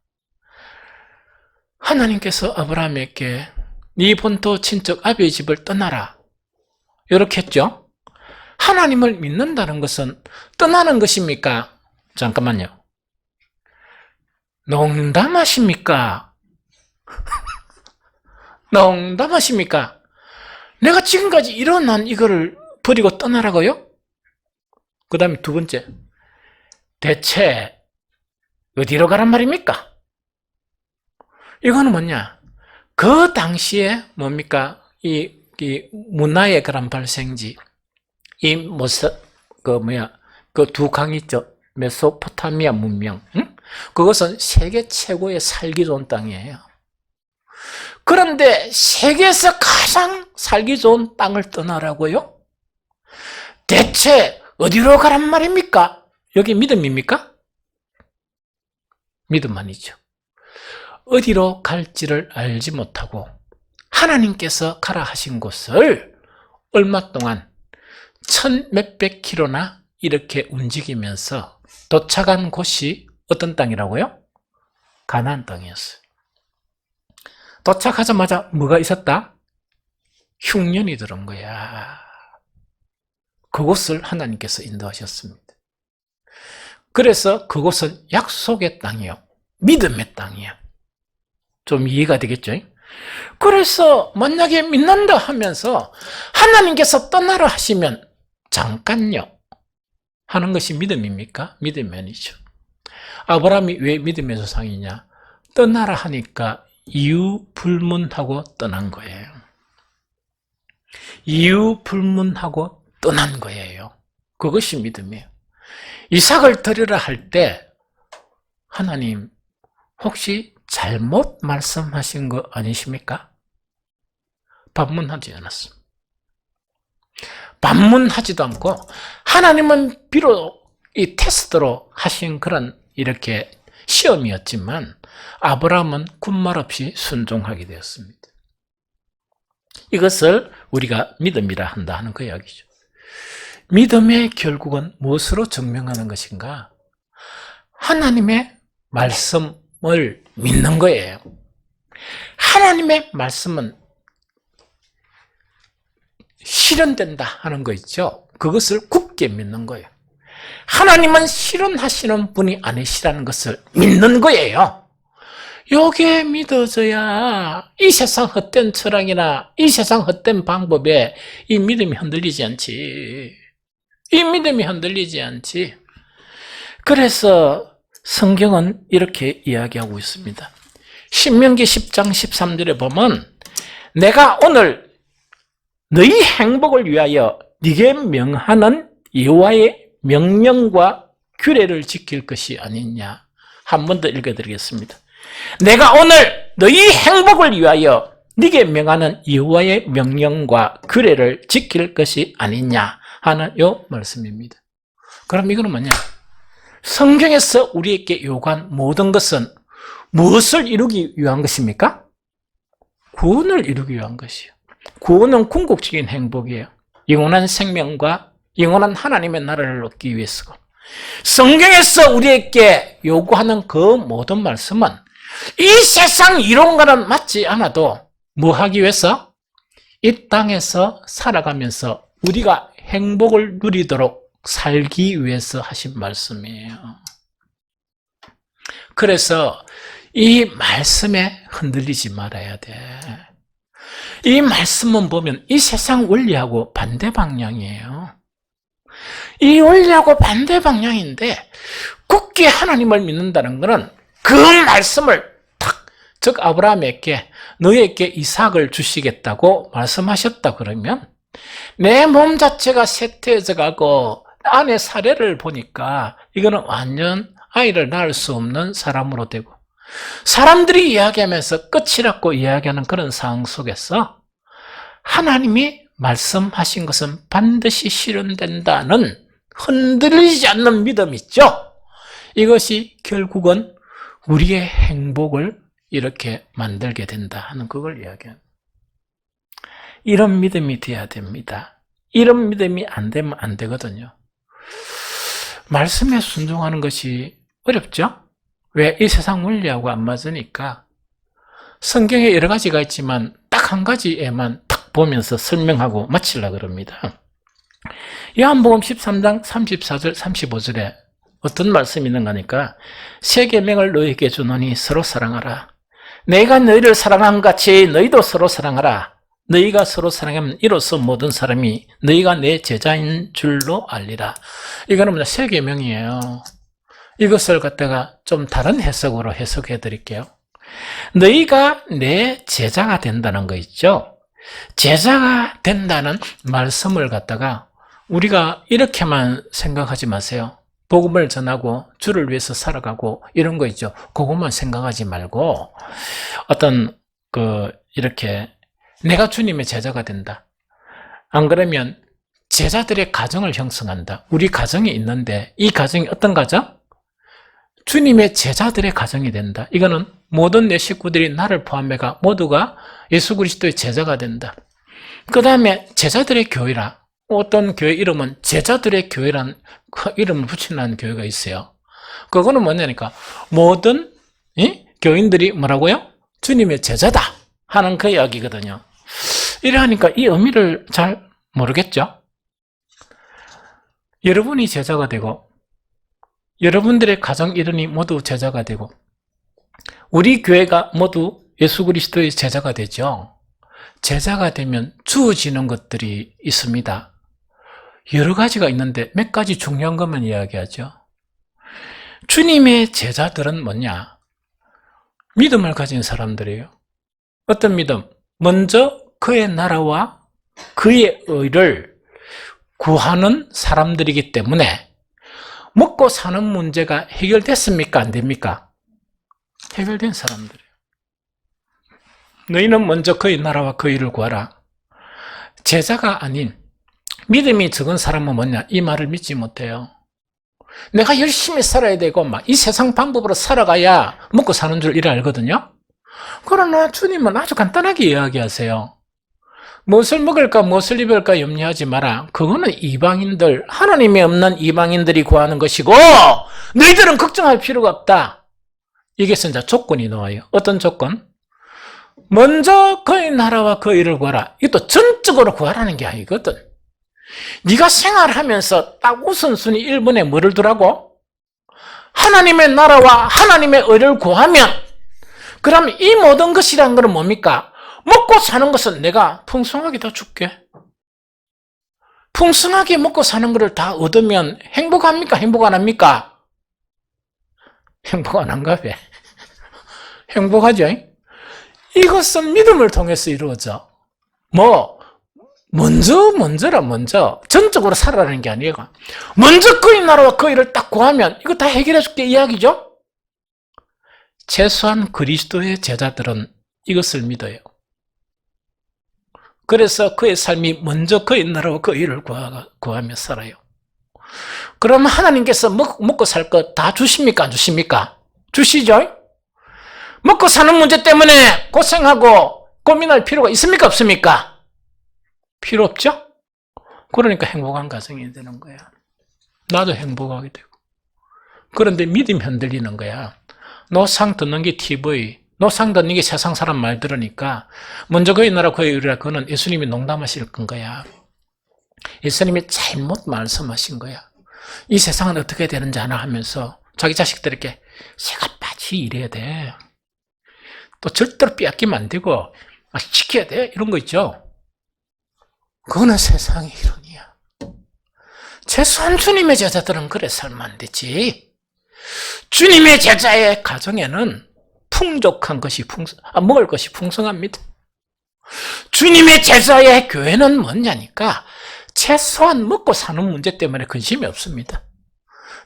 하나님께서 아브라함에게 네 본토 친척 아비의 집을 떠나라 이렇게 했죠. 하나님을 믿는다는 것은 떠나는 것입니까? 잠깐만요. 농담하십니까? 농담하십니까? 내가 지금까지 일어난 이거를 버리고 떠나라고요? 그 다음에 두 번째, 대체 어디로 가란 말입니까? 이거는 뭐냐? 그 당시에 뭡니까? 이 문화의 그런 발생지, 그 두 강 있죠? 메소포타미아 문명, 응? 그것은 세계 최고의 살기 좋은 땅이에요. 그런데 세계에서 가장 살기 좋은 땅을 떠나라고요? 대체 어디로 가란 말입니까? 여기 믿음입니까? 믿음 아니죠. 어디로 갈지를 알지 못하고 하나님께서 가라 하신 곳을 얼마 동안 1000몇백 킬로나 이렇게 움직이면서 도착한 곳이 어떤 땅이라고요? 가나안 땅이었어요. 도착하자마자 뭐가 있었다? 흉년이 들은 거야. 그곳을 하나님께서 인도하셨습니다. 그래서 그곳은 약속의 땅이요, 믿음의 땅이야. 좀 이해가 되겠죠? 그래서 만약에 믿는다 하면서 하나님께서 떠나라 하시면 잠깐요 하는 것이 믿음입니까? 믿음이 아니죠. 아브라함이 왜 믿음의 조상이냐? 떠나라 하니까 이유 불문하고 떠난 거예요. 이유 불문하고 떠난 거예요. 그것이 믿음이에요. 이삭을 드리라 할 때 하나님 혹시 잘못 말씀하신 거 아니십니까? 반문하지 않았습니다. 반문하지도 않고 하나님은 비록 이 테스트로 하신 그런 이렇게 시험이었지만 아브라함은 군말 없이 순종하게 되었습니다. 이것을 우리가 믿음이라 한다 하는 그 이야기죠. 믿음의 결국은 무엇으로 증명하는 것인가? 하나님의 말씀을 믿는 거예요. 하나님의 말씀은 실현된다 하는 거 있죠. 그것을 굳게 믿는 거예요. 하나님은 실현하시는 분이 아니시라는 것을 믿는 거예요. 요게 믿어져야 이 세상 헛된 철학이나 이 세상 헛된 방법에 이 믿음이 흔들리지 않지. 이 믿음이 흔들리지 않지. 그래서 성경은 이렇게 이야기하고 있습니다. 신명기 10장 13절에 보면 내가 오늘 너희 행복을 위하여 네게 명하는 여호와의 명령과 규례를 지킬 것이 아니냐. 한 번 더 읽어드리겠습니다. 내가 오늘 너희 행복을 위하여 네게 명하는 여호와의 명령과 규례를 지킬 것이 아니냐 하는 요 말씀입니다. 그럼 이거는 뭐냐? 성경에서 우리에게 요구한 모든 것은 무엇을 이루기 위한 것입니까? 구원을 이루기 위한 것이에요. 구원은 궁극적인 행복이에요. 영원한 생명과 영원한 하나님의 나라를 얻기 위해서고, 성경에서 우리에게 요구하는 그 모든 말씀은 이 세상 이론과는 맞지 않아도 뭐 하기 위해서? 이 땅에서 살아가면서 우리가 행복을 누리도록 살기 위해서 하신 말씀이에요. 그래서 이 말씀에 흔들리지 말아야 돼. 이 말씀은 보면 이 세상 원리하고 반대 방향이에요. 이 원리하고 반대 방향인데 굳게 하나님을 믿는다는 것은 그 말씀을 즉 아브라함에게 너에게 이삭을 주시겠다고 말씀하셨다 그러면 내 몸 자체가 쇠퇴해져 가고 아내 사례를 보니까 이거는 완전 아이를 낳을 수 없는 사람으로 되고, 사람들이 이야기하면서 끝이라고 이야기하는 그런 상황 속에서 하나님이 말씀하신 것은 반드시 실현된다는 흔들리지 않는 믿음 있죠? 이것이 결국은 우리의 행복을 이렇게 만들게 된다 하는 그걸 이야기합니다. 이런 믿음이 돼야 됩니다. 이런 믿음이 안 되면 안 되거든요. 말씀에 순종하는 것이 어렵죠? 왜? 이 세상 원리하고 안 맞으니까. 성경에 여러 가지가 있지만 딱 한 가지에만 딱 보면서 설명하고 마치려고 그럽니다. 요한복음 13장 34절 35절에 어떤 말씀이 있는가 하니까 새 계명을 너희에게 주노니 서로 사랑하라. 내가 너희를 사랑한 같이 너희도 서로 사랑하라. 너희가 서로 사랑하면 이로써 모든 사람이 너희가 내 제자인 줄로 알리라. 이거는 뭐냐? 새 계명이에요. 이것을 갖다가 좀 다른 해석으로 해석해 드릴게요. 너희가 내 제자가 된다는 거 있죠? 제자가 된다는 말씀을 갖다가 우리가 이렇게만 생각하지 마세요. 복음을 전하고 주를 위해서 살아가고 이런 거 있죠. 그것만 생각하지 말고 어떤 이렇게 내가 주님의 제자가 된다. 안 그러면 제자들의 가정을 형성한다. 우리 가정이 있는데 이 가정이 어떤 가정? 주님의 제자들의 가정이 된다. 이거는 모든 내 식구들이 나를 포함해가 모두가 예수 그리스도의 제자가 된다. 그 다음에 제자들의 교회라. 어떤 교회 이름은 제자들의 교회란 이름을 붙이는 교회가 있어요. 그거는 뭐냐니까 모든 교인들이 뭐라고요? 주님의 제자다 하는 그 이야기거든요. 이러니까 이 의미를 잘 모르겠죠? 여러분이 제자가 되고 여러분들의 가정 일원이 모두 제자가 되고 우리 교회가 모두 예수 그리스도의 제자가 되죠. 제자가 되면 주어지는 것들이 있습니다. 여러 가지가 있는데 몇 가지 중요한 것만 이야기하죠. 주님의 제자들은 뭐냐? 믿음을 가진 사람들이에요. 어떤 믿음? 먼저 그의 나라와 그의 의를 구하는 사람들이기 때문에 먹고 사는 문제가 해결됐습니까? 안 됩니까? 해결된 사람들이에요. 너희는 먼저 그의 나라와 그의 의를 구하라. 제자가 아닌 믿음이 적은 사람은 뭐냐? 이 말을 믿지 못해요. 내가 열심히 살아야 되고 막 이 세상 방법으로 살아가야 먹고 사는 줄 이래 알거든요. 그러나 주님은 아주 간단하게 이야기하세요. 무엇을 먹을까 무엇을 입을까 염려하지 마라. 그거는 이방인들, 하나님이 없는 이방인들이 구하는 것이고 너희들은 걱정할 필요가 없다. 여기서 이제 조건이 나와요. 어떤 조건? 먼저 그의 나라와 그의 일을 구하라. 이것도 전적으로 구하라는 게 아니거든. 네가 생활하면서 딱 우선순위 1번에 뭐를 두라고? 하나님의 나라와 하나님의 의를 구하면, 그럼 이 모든 것이란 것은 뭡니까? 먹고 사는 것은 내가 풍성하게 다 줄게. 풍성하게 먹고 사는 것을 다 얻으면 행복합니까? 행복 안 합니까? 행복 안 한가 봐. 행복하죠? 이것은 믿음을 통해서 이루어져. 먼저 전적으로 살아라는 게 아니에요. 먼저 그의 나라와 그 일을 딱 구하면 이거 다 해결해 줄게 이야기죠. 최소한 그리스도의 제자들은 이것을 믿어요. 그래서 그의 삶이 먼저 그의 나라와 그 일을 구하며 살아요. 그럼 하나님께서 먹고 살 거 다 주십니까? 안 주십니까? 주시죠? 먹고 사는 문제 때문에 고생하고 고민할 필요가 있습니까? 없습니까? 필요 없죠? 그러니까 행복한 가정이 되는 거야. 나도 행복하게 되고. 그런데 믿음이 흔들리는 거야. 노상 듣는 게 TV, 노상 듣는 게 세상 사람 말 들으니까 먼저 그의 나라 그의 의라 그거는 예수님이 농담하실 건 거야. 예수님이 잘못 말씀하신 거야. 이 세상은 어떻게 되는지 아나 하면서 자기 자식들에게 새같이 일해야 돼. 또 절대로 빼앗기면 안 되고 지켜야 돼. 이런 거 있죠. 그거는 세상의 이론이야. 최소한 주님의 제자들은 그래 살면 안 되지. 주님의 제자의 가정에는 풍족한 것이 먹을 것이 풍성합니다. 주님의 제자의 교회는 뭐냐니까 최소한 먹고 사는 문제 때문에 근심이 없습니다.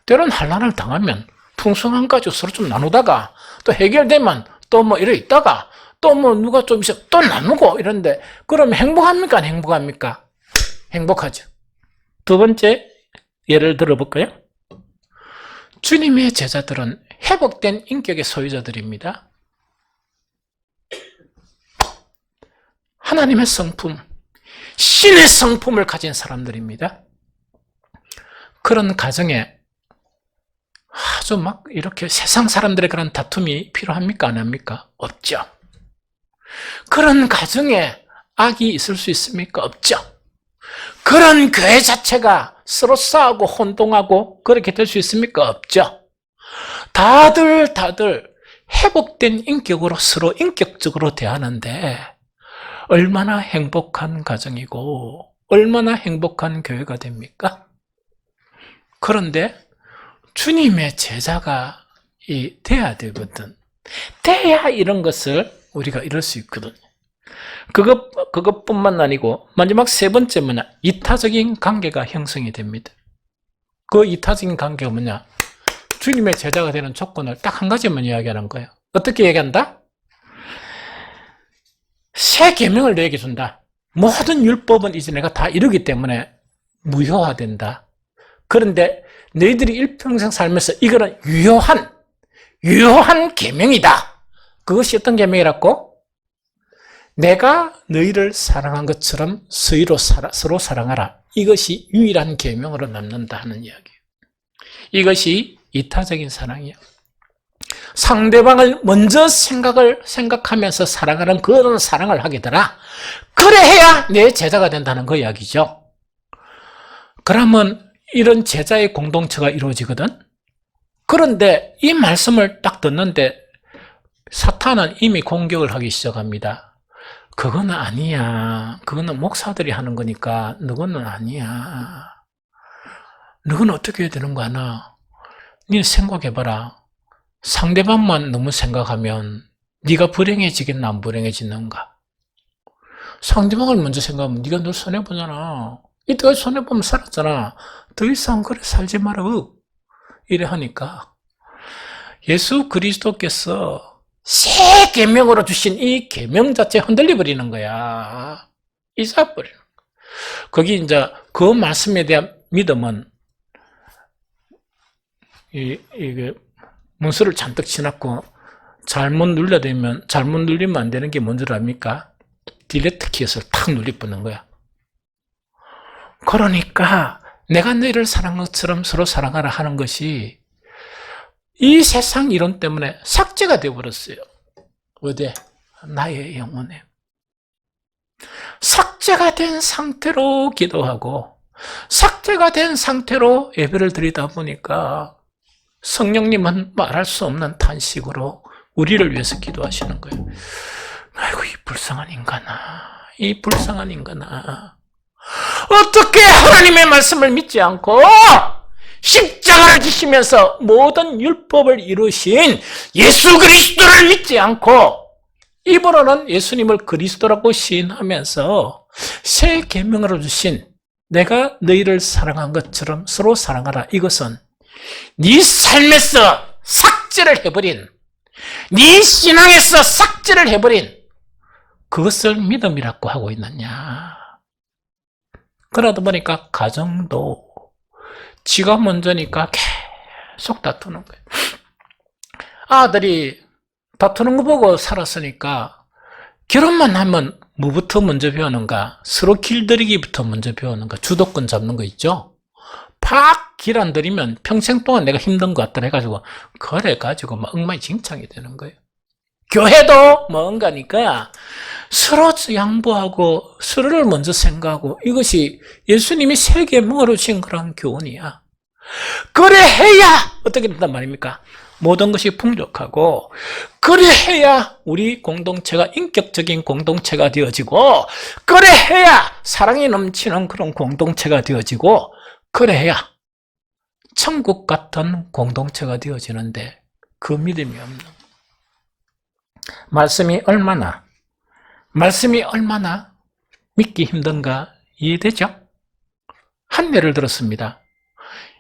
때론 환난을 당하면 풍성한 가지고 서로 좀 나누다가 또 해결되면 또 뭐 이래 있다가 또 뭐 누가 좀 있어 또 나누고 이런데 그럼 행복합니까? 안 행복합니까? 행복하죠. 두 번째 예를 들어볼까요? 주님의 제자들은 회복된 인격의 소유자들입니다. 하나님의 성품, 신의 성품을 가진 사람들입니다. 그런 가정에 아주 막 이렇게 세상 사람들의 그런 다툼이 필요합니까? 안 합니까? 없죠. 그런 가정에 악이 있을 수 있습니까? 없죠. 그런 교회 자체가 서로 싸우고 혼동하고 그렇게 될 수 있습니까? 없죠. 다들 회복된 인격으로 서로 인격적으로 대하는데 얼마나 행복한 가정이고 얼마나 행복한 교회가 됩니까? 그런데 주님의 제자가 돼야 되거든. 돼야 이런 것을 우리가 이룰 수 있거든. 그것뿐만 아니고 마지막 세 번째 뭐냐? 이타적인 관계가 형성이 됩니다. 그 이타적인 관계가 뭐냐? 주님의 제자가 되는 조건을 딱 한 가지만 이야기하는 거예요. 어떻게 얘기한다? 새 계명을 너에게 준다. 모든 율법은 이제 내가 다 이루기 때문에 무효화된다. 그런데 너희들이 일평생 살면서 이거는 유효한 계명이다. 그것이 어떤 계명이라고? 내가 너희를 사랑한 것처럼 서로 사랑하라. 이것이 유일한 계명으로 남는다 하는 이야기예요. 이것이 이타적인 사랑이에요. 상대방을 먼저 생각하면서 사랑하는 그런 사랑을 하게 되라. 그래야 내 제자가 된다는 그 이야기죠. 그러면 이런 제자의 공동체가 이루어지거든. 그런데 이 말씀을 딱 듣는데 사탄은 이미 공격을 하기 시작합니다. 그거는 아니야. 그거는 목사들이 하는 거니까 너는 아니야. 너는 어떻게 해야 되는 거 아나? 네 생각해봐라. 상대방만 너무 생각하면 네가 불행해지겠나 안 불행해지는가? 상대방을 먼저 생각하면 네가 늘 손해보잖아. 이때까지 손해보면 살았잖아. 더 이상 그래 살지 마라. 이래 하니까 예수 그리스도께서 새 계명으로 주신 이 계명 자체 흔들려 버리는 거야. 잊어버리는 거야. 거기 이제 그 말씀에 대한 믿음은 이게 문서를 잔뜩 쳐놨고 잘못 눌리면 안 되는 게 뭔지 압니까? 딜레트 키에서 탁 눌리뿌는 거야. 그러니까 내가 너희를 사랑한 것처럼 서로 사랑하라 하는 것이 이 세상 이론 때문에 삭제가 되어버렸어요. 어디? 나의 영혼에. 삭제가 된 상태로 기도하고 삭제가 된 상태로 예배를 드리다 보니까 성령님은 말할 수 없는 탄식으로 우리를 위해서 기도하시는 거예요. 아이고, 이 불쌍한 인간아. 어떻게 하나님의 말씀을 믿지 않고 십자가를 지시면서 모든 율법을 이루신 예수 그리스도를 믿지 않고 입으로는 예수님을 그리스도라고 시인하면서 새 계명으로 주신 내가 너희를 사랑한 것처럼 서로 사랑하라. 이것은 네 삶에서 삭제를 해버린, 네 신앙에서 삭제를 해버린 그것을 믿음이라고 하고 있느냐. 그러다 보니까 가정도 지가 먼저니까 계속 다투는 거예요. 아들이 다투는 거 보고 살았으니까 결혼만 하면 뭐부터 먼저 배우는가? 서로 길들이기부터 먼저 배우는가? 주도권 잡는 거 있죠? 팍 길 안 들이면 평생 동안 내가 힘든 것 같다 해가지고 그래가지고 막 엉망진창이 되는 거예요. 교회도 뭔가니까 서로 양보하고 서로를 먼저 생각하고 이것이 예수님이 새 계명으로 주신 그런 교훈이야. 그래 해야 어떻게 된단 말입니까? 모든 것이 풍족하고 그래 해야 우리 공동체가 인격적인 공동체가 되어지고 그래 해야 사랑이 넘치는 그런 공동체가 되어지고 그래 해야 천국 같은 공동체가 되어지는데 그 믿음이 없는 말씀이 얼마나 믿기 힘든가 이해되죠? 한 예를 들었습니다.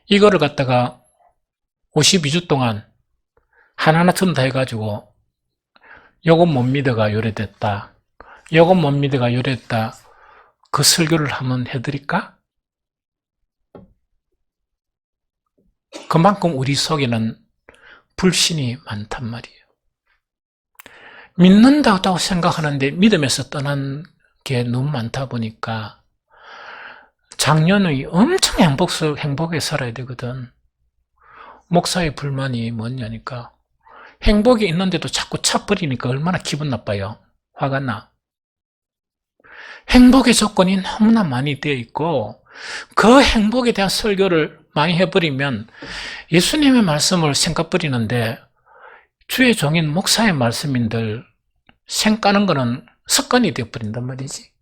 이거를 갖다가 52주 동안 하나하나 전다 해가지고 요건 못 믿어가 요래됐다. 요건 못 믿어가 요래됐다. 그 설교를 한번 해드릴까? 그만큼 우리 속에는 불신이 많단 말이에요. 믿는다고 생각하는데 믿음에서 떠난 게 너무 많다 보니까 작년의 엄청 행복하게 살아야 되거든. 목사의 불만이 뭐냐니까 행복이 있는데도 자꾸 차버리니까 얼마나 기분 나빠요. 화가 나. 행복의 조건이 너무나 많이 되어 있고 그 행복에 대한 설교를 많이 해버리면 예수님의 말씀을 생각버리는데 주의 종인 목사의 말씀인들 생까는 거는 습관이 되어버린단 말이지.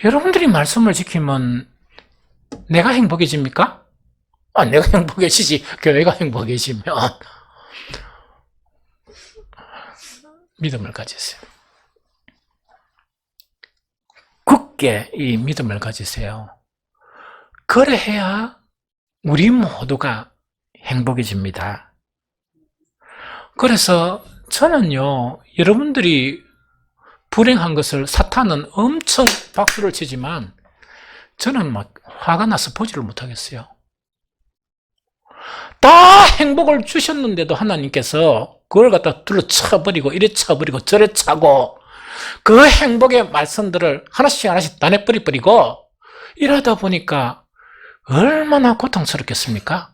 여러분들이 말씀을 지키면 내가 행복해집니까? 내가 행복해지지. 교회가 행복해지면. 믿음을 가지세요. 굳게 이 믿음을 가지세요. 그래야 우리 모두가 행복해집니다. 그래서 저는요, 여러분들이 불행한 것을 사탄은 엄청 박수를 치지만 저는 막 화가 나서 보지를 못하겠어요. 다 행복을 주셨는데도 하나님께서 그걸 갖다 둘러쳐버리고 이래 쳐버리고 저래 차고 그 행복의 말씀들을 하나씩 다 내버리고 이러다 보니까 얼마나 고통스럽겠습니까?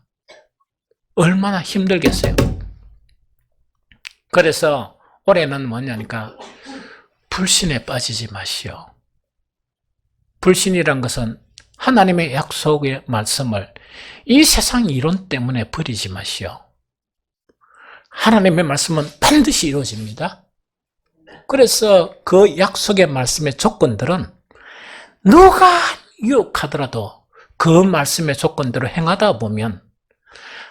얼마나 힘들겠어요. 그래서 올해는 뭐냐니까 불신에 빠지지 마시오. 불신이란 것은 하나님의 약속의 말씀을 이 세상 이론 때문에 버리지 마시오. 하나님의 말씀은 반드시 이루어집니다. 그래서 그 약속의 말씀의 조건들은 누가 유혹하더라도 그 말씀의 조건대로 행하다 보면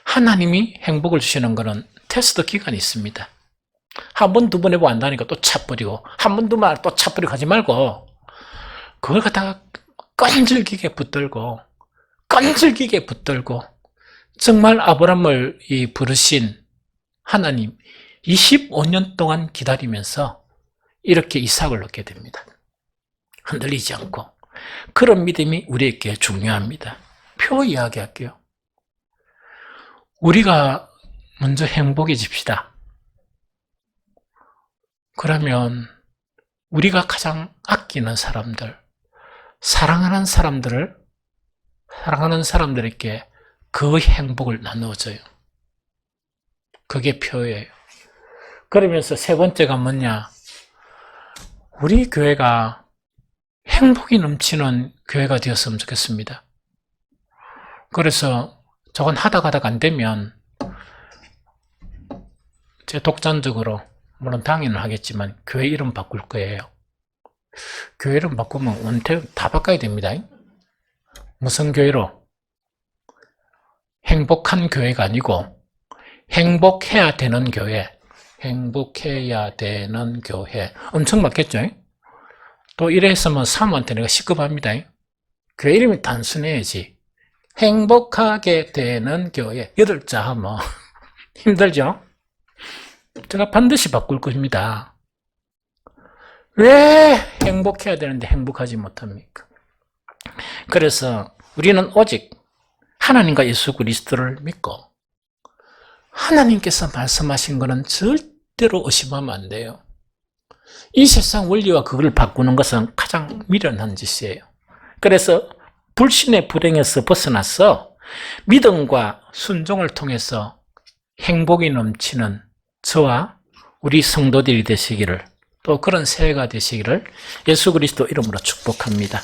하나님이 행복을 주시는 것은 테스트 기간이 있습니다. 한 번, 두 번 해보고 안 다니까 또 차버리고 한 번, 두 번 또 차버리고 하지 말고 그걸 갖다가 끈질기게 붙들고 정말 아브라함을 부르신 하나님 25년 동안 기다리면서 이렇게 이삭을 얻게 됩니다. 흔들리지 않고. 그런 믿음이 우리에게 중요합니다. 표 이야기할게요. 우리가 먼저 행복해집시다. 그러면 우리가 가장 아끼는 사람들, 사랑하는 사람들에게 그 행복을 나누어줘요. 그게 표예요. 그러면서 세 번째가 뭐냐? 우리 교회가 행복이 넘치는 교회가 되었으면 좋겠습니다. 그래서 저건 하다가 안 되면 제 독단적으로 물론 당연은 하겠지만 교회 이름 바꿀 거예요. 교회 이름 바꾸면 원태 다 바꿔야 됩니다. 무슨 교회로? 행복한 교회가 아니고 행복해야 되는 교회. 행복해야 되는 교회. 엄청 맞겠죠? 또 이래 했으면 사모한테 내가 시급합니다. 교회 이름이 단순해야지. 행복하게 되는 교회. 8자 하면 힘들죠? 제가 반드시 바꿀 것입니다. 왜 행복해야 되는데 행복하지 못합니까? 그래서 우리는 오직 하나님과 예수 그리스도를 믿고 하나님께서 말씀하신 것은 절대로 의심하면 안 돼요. 이 세상 원리와 그걸 바꾸는 것은 가장 미련한 짓이에요. 그래서 불신의 불행에서 벗어나서 믿음과 순종을 통해서 행복이 넘치는 저와 우리 성도들이 되시기를, 또 그런 새해가 되시기를 예수 그리스도 이름으로 축복합니다.